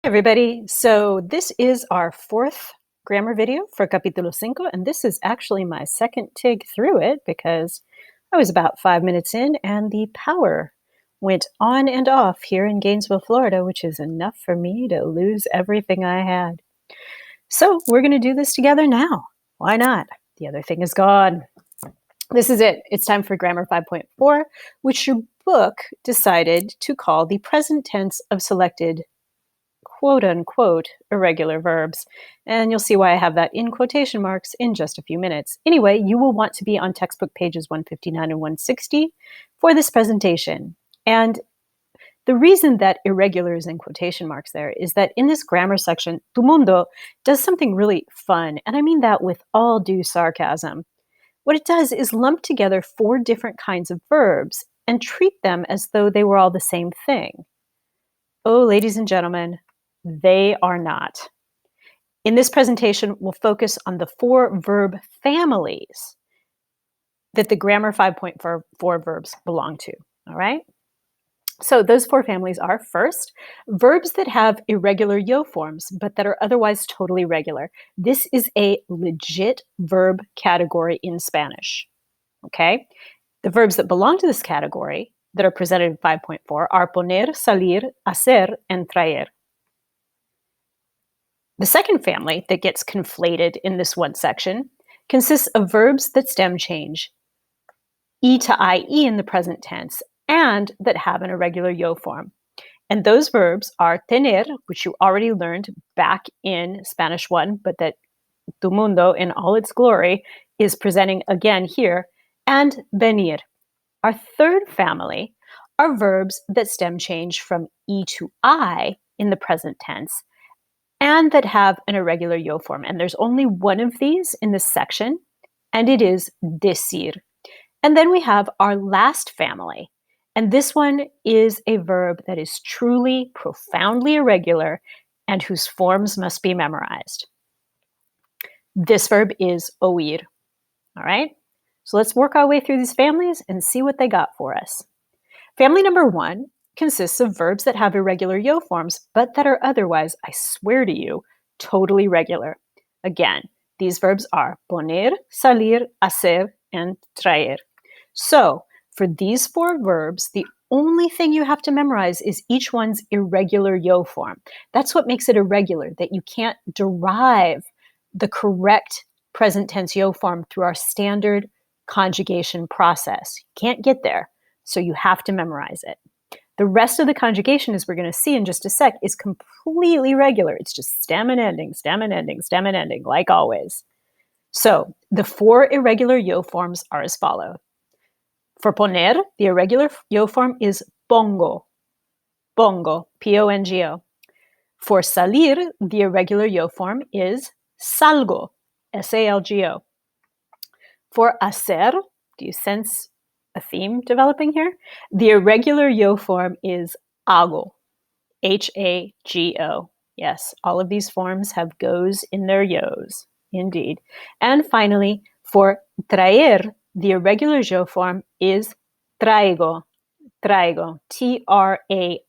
Everybody, so this is our fourth grammar video for capítulo 5, and this is actually my second TIG through it because I was about 5 minutes in and the power went on and off here in Gainesville, Florida, which is enough for me to lose everything I had. So we're going to do this together now. Why not? The other thing is gone. This is it. It's time for Grammar 5.4, which your book decided to call the present tense of selected quote-unquote irregular verbs. And you'll see why I have that in quotation marks in just a few minutes. Anyway, you will want to be on textbook pages 159 and 160 for this presentation. And the reason that irregular is in quotation marks there is that in this grammar section, Tu Mundo does something really fun, and I mean that with all due sarcasm. What it does is lump together 4 different kinds of verbs and treat them as though they were all the same thing. Oh, ladies and gentlemen, they are not. In this presentation, we'll focus on the 4 verb families that the Grammar 5.4 verbs belong to, all right? So those 4 families are, first, verbs that have irregular yo forms, but that are otherwise totally regular. This is a legit verb category in Spanish, okay? The verbs that belong to this category that are presented in 5.4 are poner, salir, hacer, and traer. The second family that gets conflated in this one section consists of verbs that stem change E to IE in the present tense and that have an irregular yo form. And those verbs are tener, which you already learned back in Spanish 1, but that Tu Mundo in all its glory is presenting again here, and venir. Our third family are verbs that stem change from E to I in the present tense and that have an irregular yo form. And there's only one of these in this section, and it is decir. And then we have our last family, and this one is a verb that is truly, profoundly irregular and whose forms must be memorized. This verb is oír, all right? So let's work our way through these families and see what they got for us. Family number 1 consists of verbs that have irregular yo forms, but that are otherwise, I swear to you, totally regular. Again, these verbs are poner, salir, hacer, and traer. So for these 4 verbs, the only thing you have to memorize is each one's irregular yo form. That's what makes it irregular, that you can't derive the correct present tense yo form through our standard conjugation process. You can't get there, so you have to memorize it. The rest of the conjugation, as we're going to see in just a sec, is completely regular. It's just stem and ending, stem and ending, stem and ending, like always. So the 4 irregular yo forms are as follows. For poner, the irregular yo form is pongo, pongo, P-O-N-G-O. For salir, the irregular yo form is salgo, S-A-L-G-O. For hacer, do you sense a theme developing here? The irregular yo form is hago, H-A-G-O. Yes, all of these forms have goes in their yos, indeed. And finally, for traer, the irregular yo form is traigo, traigo, T-R-A-I-G-O.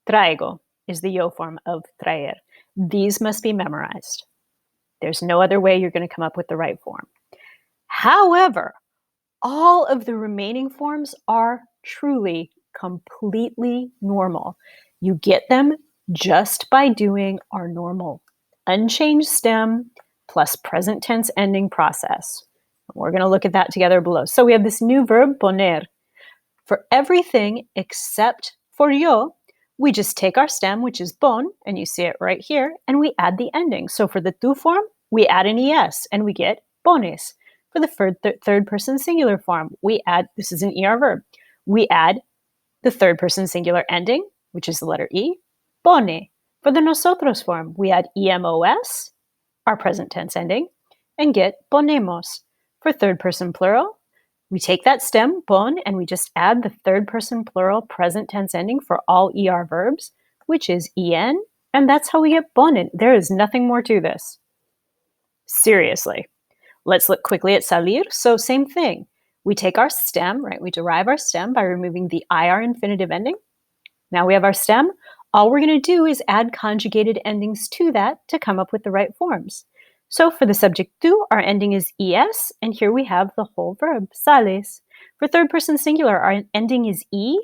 Traigo is the yo form of traer. These must be memorized. There's no other way you're going to come up with the right form. However, all of the remaining forms are truly completely normal. You get them just by doing our normal unchanged stem plus present tense ending process. We're going to look at that together below. So we have this new verb, poner. For everything except for yo, we just take our stem, which is pon, and you see it right here, and we add the ending. So for the tu form, we add an es, and we get pones. For the third person singular form, we add, this is an ER verb, we add the third person singular ending, which is the letter E, pone. For the nosotros form, we add EMOS, our present tense ending, and get ponemos. For third person plural, we take that stem, pon, and we just add the third person plural present tense ending for all ER verbs, which is EN, and that's how we get ponen. There is nothing more to this. Seriously. Let's look quickly at salir. So same thing. We take our stem, right? We derive our stem by removing the IR infinitive ending. Now we have our stem. All we're going to do is add conjugated endings to that to come up with the right forms. So for the subject tú, our ending is es, and here we have the whole verb, sales. For third person singular, our ending is e,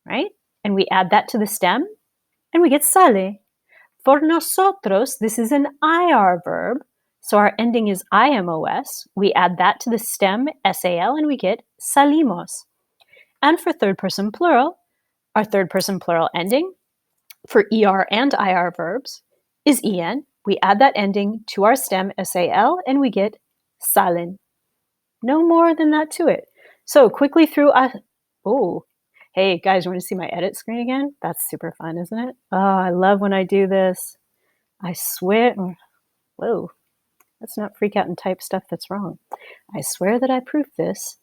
right? And we add that to the stem, and we get sale. For nosotros, this is an IR verb, so our ending is IMOS. We add that to the stem, SAL, and we get salimos. And for third person plural, our third person plural ending for ER and IR verbs is EN. We add that ending to our stem, SAL, and we get salen. No more than that to it. So quickly through oh, hey guys, you want to see my edit screen again? That's super fun, isn't it? Oh, I love when I do this. I swear, whoa, let's not freak out and type stuff that's wrong. I swear that I proofed this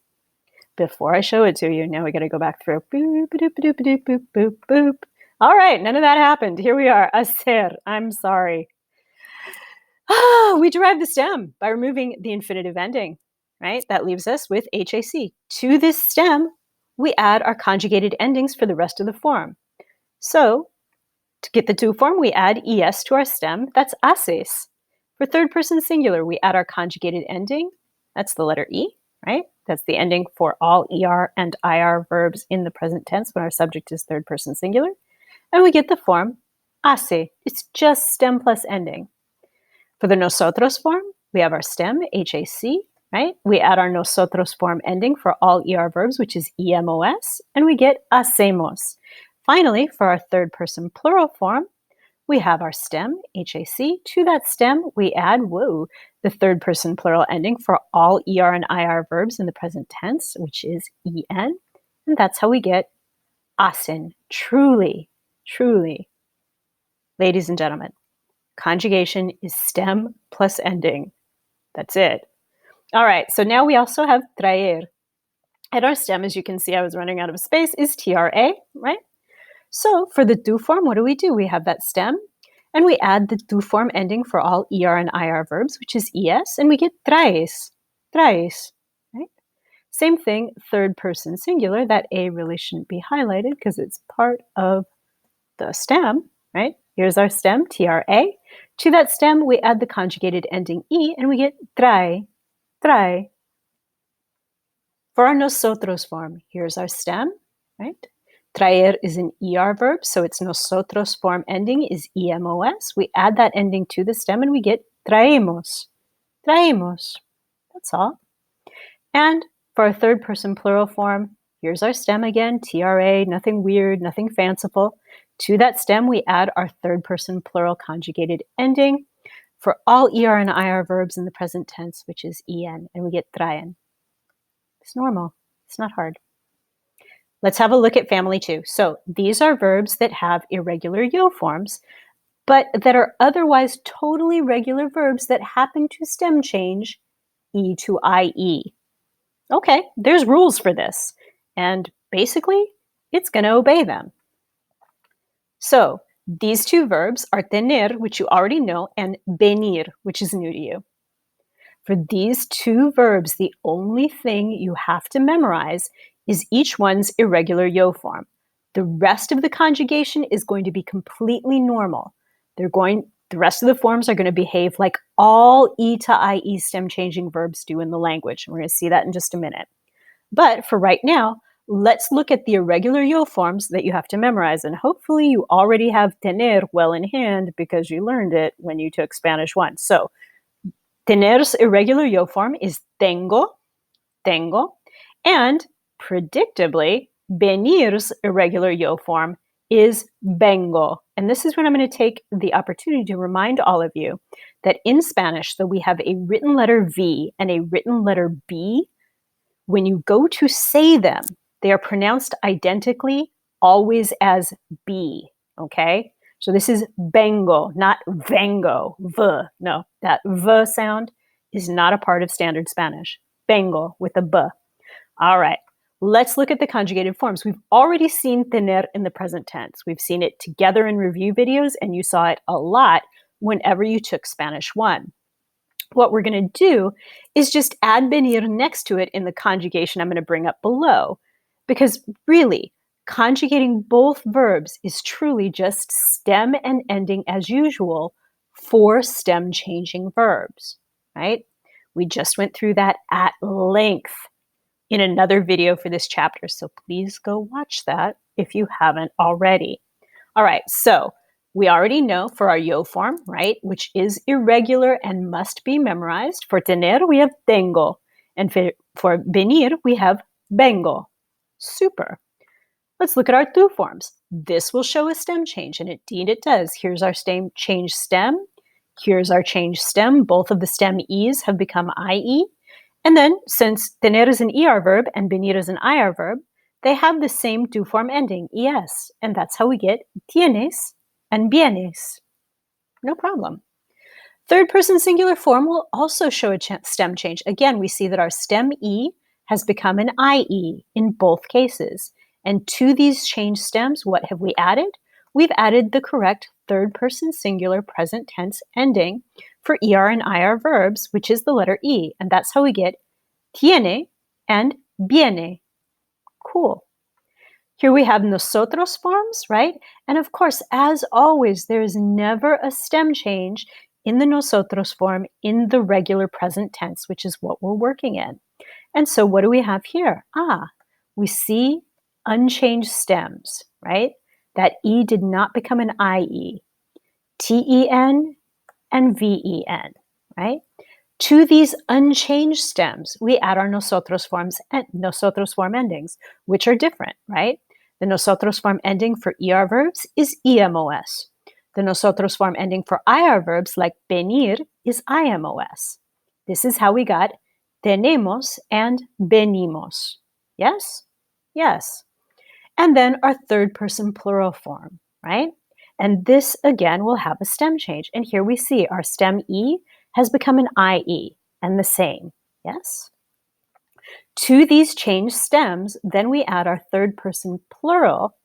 before I show it to you. Now we got to go back through. Boop, boop, boop, boop, boop, boop, boop. All right, none of that happened. Here we are, hacer. I'm sorry. We derived the stem by removing the infinitive ending, right? That leaves us with HAC. To this stem, we add our conjugated endings for the rest of the form. So to get the tú form, we add es to our stem. That's haces. For third person singular, we add our conjugated ending. That's the letter E, right? That's the ending for all ER and IR verbs in the present tense when our subject is third person singular. And we get the form hace. It's just stem plus ending. For the nosotros form, we have our stem, HAC, right? We add our nosotros form ending for all ER verbs, which is EMOS, and we get hacemos. Finally, for our third person plural form, we have our stem, HAC. To that stem, we add, the third person plural ending for all ER and IR verbs in the present tense, which is EN. And that's how we get hacen. Truly, truly. Ladies and gentlemen, conjugation is stem plus ending. That's it. All right, so now we also have traer. And our stem, as you can see, I was running out of space, is TRA, right? So for the tú form, what do? We have that stem, and we add the tú form ending for all ER and IR verbs, which is ES, and we get traes, traes, right? Same thing, third person singular. That A really shouldn't be highlighted because it's part of the stem, right? Here's our stem, TRA. To that stem, we add the conjugated ending E, and we get trae, trae. For our nosotros form, here's our stem, right? Traer is an ER verb, so its nosotros form ending is EMOS. We add that ending to the stem, and we get traemos, traemos. That's all. And for our third person plural form, here's our stem again, TRA, nothing weird, nothing fanciful. To that stem, we add our third person plural conjugated ending for all ER and IR verbs in the present tense, which is EN, and we get traen. It's normal. It's not hard. Let's have a look at family 2. So these are verbs that have irregular yo forms, but that are otherwise totally regular verbs that happen to stem change E to IE. Okay, there's rules for this, and basically, it's going to obey them. So these two verbs are tener, which you already know, and venir, which is new to you. For these two verbs, the only thing you have to memorize is each one's irregular yo form. The rest of the conjugation is going to be completely normal. The rest of the forms are going to behave like all E to IE stem changing verbs do in the language. We're going to see that in just a minute. But for right now, let's look at the irregular yo forms that you have to memorize. And hopefully you already have tener well in hand because you learned it when you took Spanish 1. So tener's irregular yo form is tengo, tengo, and predictably, venir's irregular yo form is vengo. And this is when I'm going to take the opportunity to remind all of you that in Spanish, though we have a written letter V and a written letter B, when you go to say them, they are pronounced identically, always as B, okay? So this is vengo, not vengo, v. No, that v sound is not a part of standard Spanish. Vengo with a b. All right, let's look at the conjugated forms. We've already seen tener in the present tense. We've seen it together in review videos, and you saw it a lot whenever you took Spanish 1. What we're going to do is just add venir next to it in the conjugation I'm going to bring up below. Because really, Conjugating both verbs is truly just stem and ending as usual for stem changing verbs, right? We just went through that at length in another video for this chapter, so please go watch that if you haven't already. All right, so we already know for our yo form, right, which is irregular and must be memorized. For tener, we have tengo, and for venir, we have vengo. Super. Let's look at our tu forms. This will show a stem change, and indeed it does. Here's our change stem. Here's our change stem. Both of the stem E's have become IE. And then, since tener is an ER verb and venir is an IR verb, they have the same tu form ending, ES. And that's how we get tienes and vienes. No problem. Third person singular form will also show a stem change. Again, we see that our stem E has become an IE in both cases. And to these changed stems, what have we added? We've added the correct third person singular present tense ending for ER and IR verbs, which is the letter E. And that's how we get tiene and viene. Cool. Here we have nosotros forms, right? And of course, as always, there is never a stem change in the nosotros form in the regular present tense, which is what we're working in. And so what do we have here? We see unchanged stems, right? That E did not become an IE. TEN and VEN, right? To these unchanged stems, we add our nosotros forms and nosotros form endings, which are different, right? The nosotros form ending for ER verbs is EMOS. The nosotros form ending for IR verbs like venir is IMOS. This is how we got tenemos and venimos. Yes? Yes. And then our third person plural form, right? And this again will have a stem change. And here we see our stem E has become an IE and the same. Yes? To these changed stems, then we add our third person plural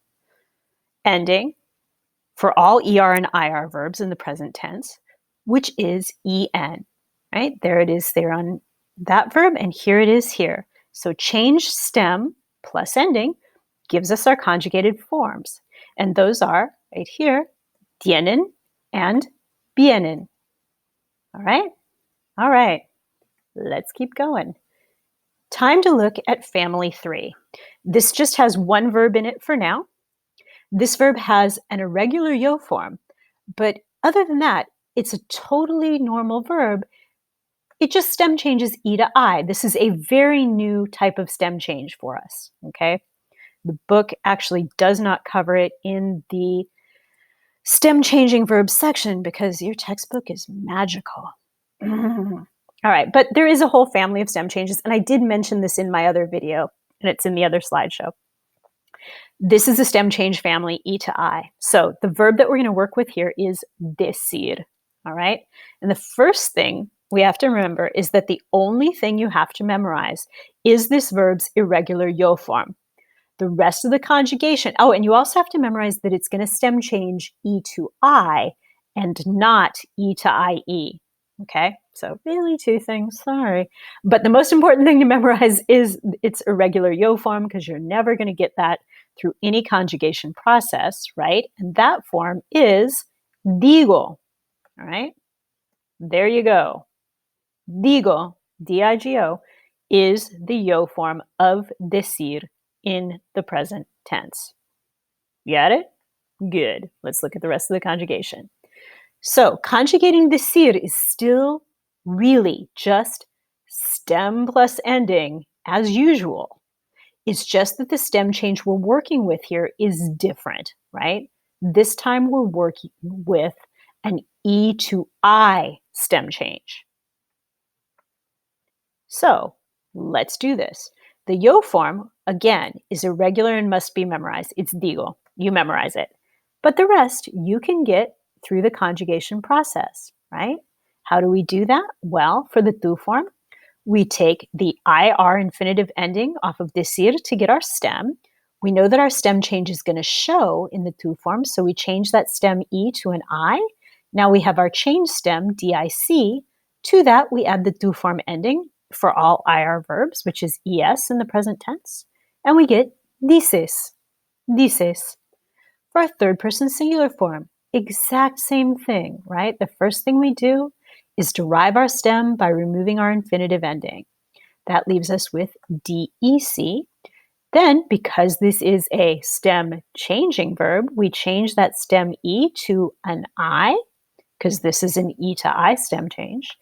ending for all ER and IR verbs in the present tense, which is EN, right? There it is there on that verb, and here it is here. So change stem plus ending gives us our conjugated forms. And those are, right here, tienen and vienen. All right? All right. Let's keep going. Time to look at family 3. This just has one verb in it for now. This verb has an irregular yo form, but other than that, it's a totally normal verb. It just stem changes E to I. This is a very new type of stem change for us, okay? The book actually does not cover it in the stem changing verbs section because your textbook is magical. All right, but there is a whole family of stem changes, and I did mention this in my other video, and it's in the other slideshow. This is a stem change family, E to I. So the verb that we're going to work with here is decir, all right? And the first thing we have to remember is that the only thing you have to memorize is this verb's irregular yo form. The rest of the conjugation, and you also have to memorize that it's going to stem change E to I and not E to IE, okay? So really two things, sorry. But the most important thing to memorize is its irregular yo form because you're never going to get that through any conjugation process, right? And that form is digo, all right? There you go. Digo, D-I-G-O, is the yo form of decir in the present tense. Got it? Good. Let's look at the rest of the conjugation. So conjugating decir is still really just stem plus ending as usual. It's just that the stem change we're working with here is different, right? This time we're working with an E to I stem change. So let's do this. The yo form, again, is irregular and must be memorized. It's digo. You memorize it. But the rest you can get through the conjugation process, right? How do we do that? Well, for the tu form, we take the IR infinitive ending off of decir to get our stem. We know that our stem change is going to show in the tu form, so we change that stem E to an I. Now we have our change stem, DIC. To that, we add the tu form ending for all IR verbs, which is ES in the present tense, and we get dices. dices. For our third person singular form, exact same thing, right? The first thing we do is derive our stem by removing our infinitive ending. That leaves us with dec. Then, because this is a stem changing verb, we change that stem E to an I, because this is an E to I stem change.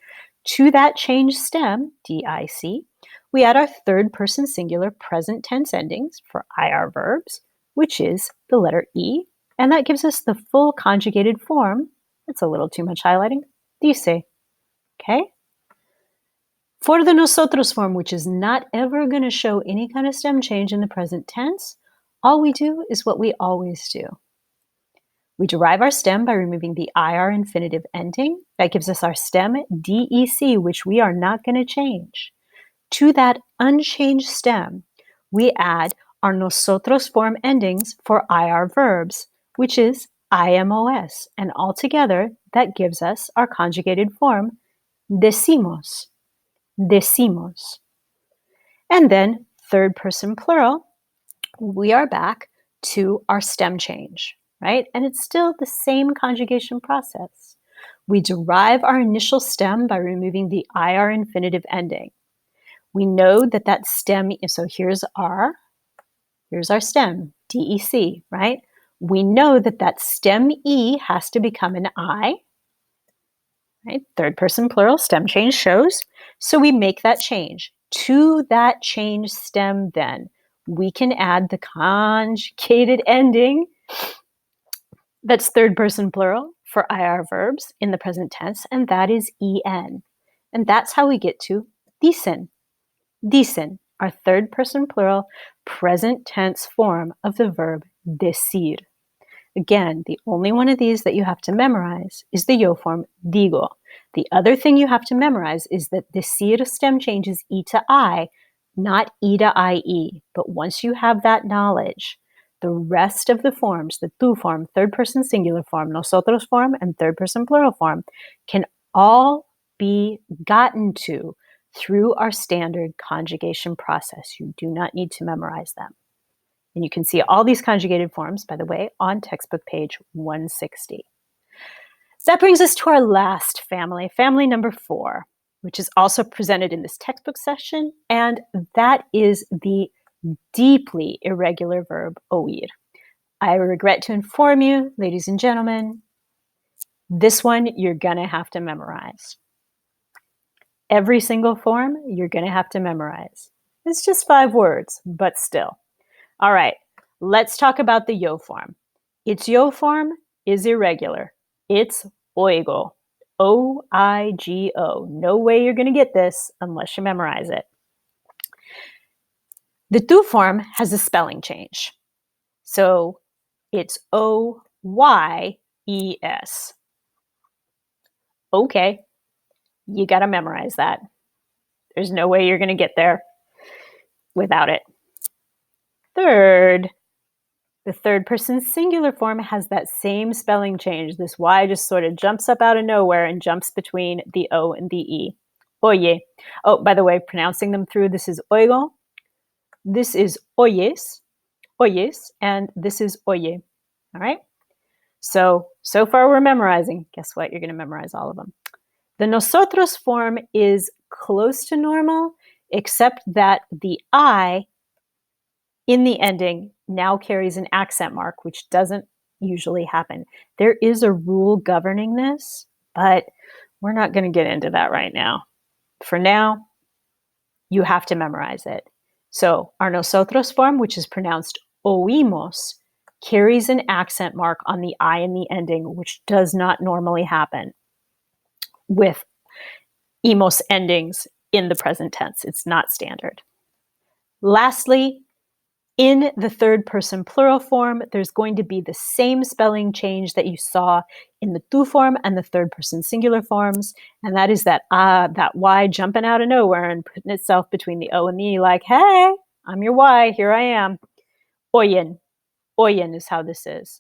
To that changed stem, dic, we add our third person singular present tense endings for IR verbs, which is the letter E, and that gives us the full conjugated form. It's a little too much highlighting. Dice. Okay? For the nosotros form, which is not ever going to show any kind of stem change in the present tense, all we do is what we always do. We derive our stem by removing the IR infinitive ending. That gives us our stem DEC, which we are not going to change. To that unchanged stem, we add our nosotros form endings for IR verbs, which is IMOS. And altogether, that gives us our conjugated form, decimos. Decimos. And then, third person plural, we are back to our stem change, right? And it's still the same conjugation process. We derive our initial stem by removing the IR infinitive ending. We know that that stem, so here's our stem, DEC, right? We know that that stem E has to become an I, right? Third person plural, stem change shows. So we make that change. To that change stem then, we can add the conjugated ending that's third person plural for IR verbs in the present tense, and that is EN. And that's how we get to dicen. Dicen, our third person plural present tense form of the verb decir. Again, the only one of these that you have to memorize is the yo form digo. The other thing you have to memorize is that decir stem changes E to I, not E to IE. But once you have that knowledge, the rest of the forms, the tu form, third person singular form, nosotros form, and third person plural form, can all be gotten to through our standard conjugation process. You do not need to memorize them. And you can see all these conjugated forms, by the way, on textbook page 160. That brings us to our last family, family number 4, which is also presented in this textbook session, and that is the deeply irregular verb oír. I regret to inform you, ladies and gentlemen, this one you're going to have to memorize. Every single form you're going to have to memorize. It's just 5 words, but still. All right, let's talk about the yo form. Its yo form is irregular. It's oigo. O-I-G-O. No way you're going to get this unless you memorize it. The tu form has a spelling change. So it's O-Y-E-S. Okay, you got to memorize that. There's no way you're going to get there without it. Third, the third person singular form has that same spelling change. This Y just sort of jumps up out of nowhere and jumps between the O and the E. Oye. Oh, by the way, pronouncing them through, this is oigo, this is oyes, oyes, and this is oye. All right? So far we're memorizing. Guess what? You're going to memorize all of them. The nosotros form is close to normal, except that the I in the ending now carries an accent mark, which doesn't usually happen. There is a rule governing this, but we're not going to get into that right now. For now, you have to memorize it. So our nosotros form, which is pronounced oímos, carries an accent mark on the I in the ending, which does not normally happen with imos endings in the present tense. It's not standard. Lastly, in the third person plural form, there's going to be the same spelling change that you saw in the tu form and the third person singular forms, and that is that Y jumping out of nowhere and putting itself between the O and the E like, hey, I'm your Y, here I am. Oyen. Oyen is how this is.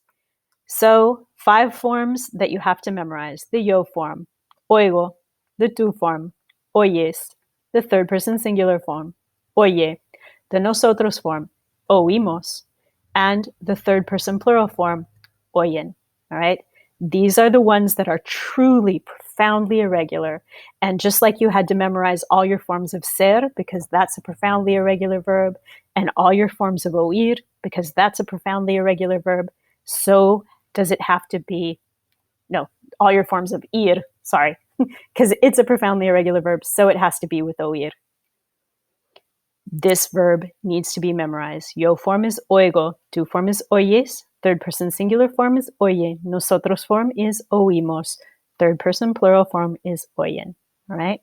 So 5 forms that you have to memorize. The yo form, oigo, the tu form, oyes, the third person singular form, oye, the nosotros form, oímos, and the third person plural form, oyen. All right? These are the ones that are truly profoundly irregular. And just like you had to memorize all your forms of ser, because that's a profoundly irregular verb, and all your forms of oír, because that's a profoundly irregular verb, so does it have to be, no, all your forms of ir, sorry, because it's a profoundly irregular verb, so it has to be with oír. This verb needs to be memorized. Yo form is oigo, tu form is oyes, third person singular form is oye, nosotros form is oímos, third person plural form is oyen. All right?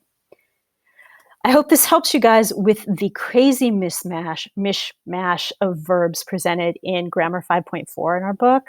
I hope this helps you guys with the crazy mishmash of verbs presented in Grammar 5.4 in our book.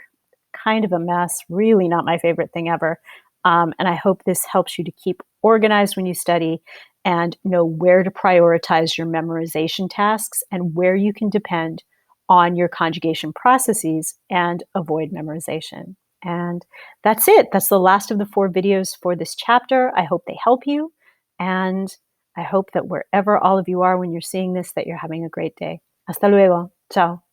Kind of a mess, really not my favorite thing ever. And I hope this helps you to keep organized when you study and know where to prioritize your memorization tasks and where you can depend on your conjugation processes and avoid memorization. And that's it. That's the last of the 4 videos for this chapter. I hope they help you. And I hope that wherever all of you are when you're seeing this, that you're having a great day. Hasta luego. Ciao.